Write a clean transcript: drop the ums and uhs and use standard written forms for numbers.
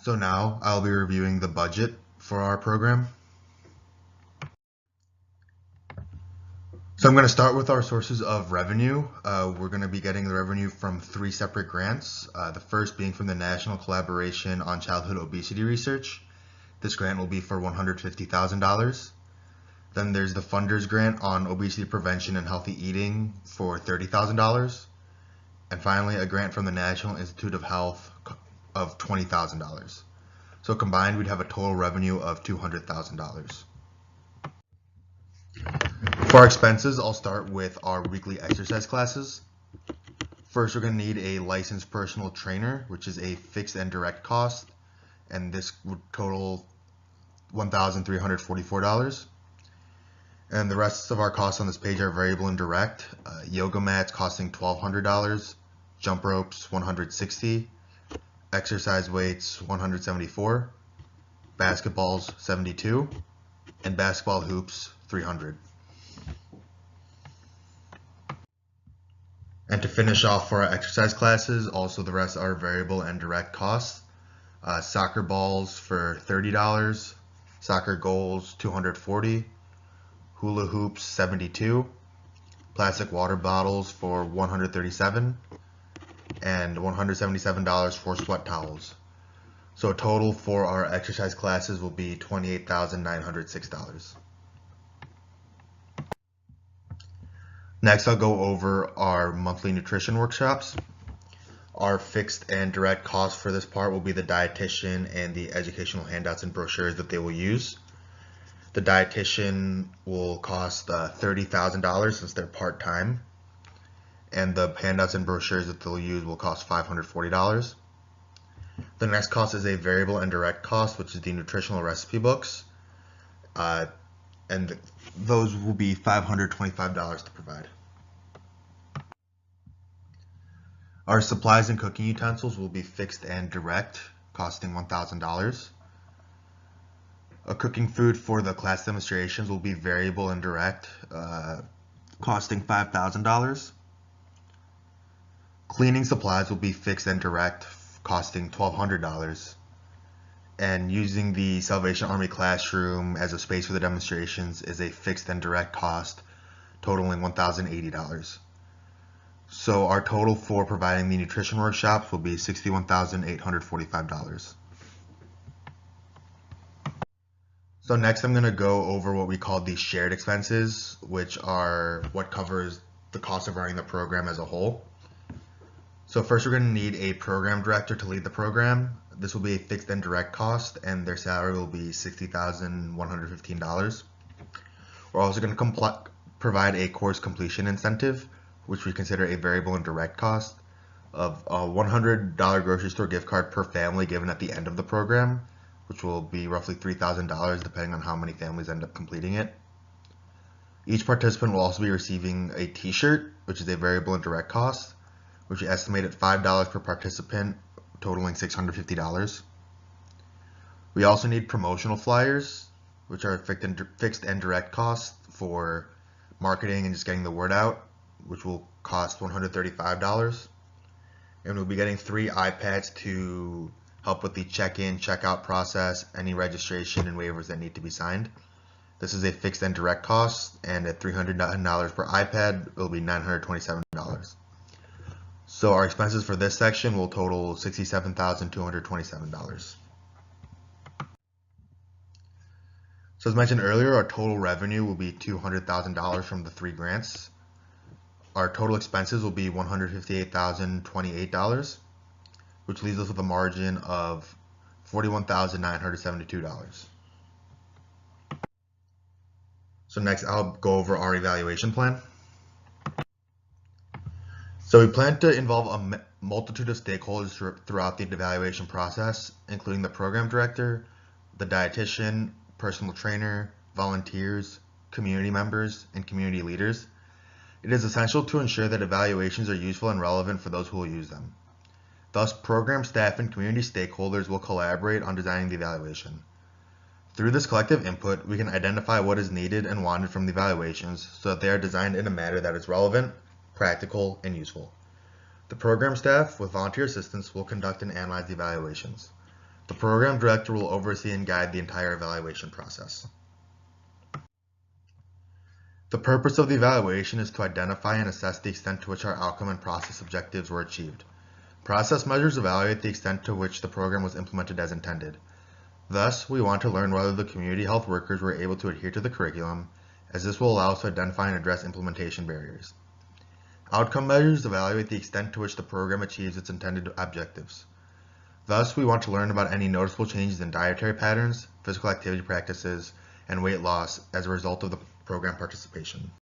So now I'll be reviewing the budget for our program. So I'm going to start with our sources of revenue. We're going to be getting the revenue from 3 separate grants. The first being from the National Collaboration on Childhood Obesity Research. This grant will be for $150,000. Then there's the Funders Grant on Obesity Prevention and Healthy Eating for $30,000. And finally, a grant from the National Institute of Health of $20,000. So combined, we'd have a total revenue of $200,000. For our expenses, I'll start with our weekly exercise classes. First, we're going to need a licensed personal trainer, which is a fixed and direct cost, and this would total $1,344. And the rest of our costs on this page are variable and direct. Yoga mats costing $1,200, jump ropes $160, exercise weights $174, basketballs $72, and basketball hoops $300. And to finish off for our exercise classes, also the rest are variable and direct costs. Soccer balls for $30, soccer goals $240, hula hoops $72, plastic water bottles for $137, and $177 for sweat towels. So total for our exercise classes will be $28,906. Next, I'll go over our monthly nutrition workshops. Our fixed and direct costs for this part will be the dietitian and the educational handouts and brochures that they will use. The dietitian will cost $30,000 since they're part-time, and the handouts and brochures that they'll use will cost $540. The next cost is a variable and direct cost, which is the nutritional recipe books, and those will be $525 to provide. Our supplies and cooking utensils will be fixed and direct, costing $1,000. Cooking food for the class demonstrations will be variable and direct, costing $5,000. Cleaning supplies will be fixed and direct, costing $1,200. And using the Salvation Army classroom as a space for the demonstrations is a fixed and direct cost, totaling $1,080. So our total for providing the nutrition workshops will be $61,845. So next I'm going to go over what we call the shared expenses, which are what covers the cost of running the program as a whole. So first we're going to need a program director to lead the program. This will be a fixed and direct cost, and their salary will be $60,115. We're also going to provide a course completion incentive, which we consider a variable and direct cost, of a $100 grocery store gift card per family given at the end of the program, which will be roughly $3,000 depending on how many families end up completing it. Each participant will also be receiving a t-shirt, which is a variable and direct cost, which we estimate at $5 per participant, totaling $650. We also need promotional flyers, which are fixed and direct costs for marketing and just getting the word out, which will cost $135. And we'll be getting 3 iPads to help with the check-in, check-out process, any registration and waivers that need to be signed. This is a fixed and direct cost, and at $300 per iPad, it will be $927. So our expenses for this section will total $67,227. So as mentioned earlier, our total revenue will be $200,000 from the 3 grants. Our total expenses will be $158,028, which leaves us with a margin of $41,972. So next I'll go over our evaluation plan. So we plan to involve a multitude of stakeholders throughout the evaluation process, including the program director, the dietitian, personal trainer, volunteers, community members, and community leaders. It is essential to ensure that evaluations are useful and relevant for those who will use them. Thus, program staff and community stakeholders will collaborate on designing the evaluation. Through this collective input, we can identify what is needed and wanted from the evaluations so that they are designed in a manner that is relevant, practical, and useful. The program staff, with volunteer assistance, will conduct and analyze the evaluations. The program director will oversee and guide the entire evaluation process. The purpose of the evaluation is to identify and assess the extent to which our outcome and process objectives were achieved. Process measures evaluate the extent to which the program was implemented as intended. Thus, we want to learn whether the community health workers were able to adhere to the curriculum, as this will allow us to identify and address implementation barriers. Outcome measures evaluate the extent to which the program achieves its intended objectives. Thus, we want to learn about any noticeable changes in dietary patterns, physical activity practices, and weight loss as a result of the program participation.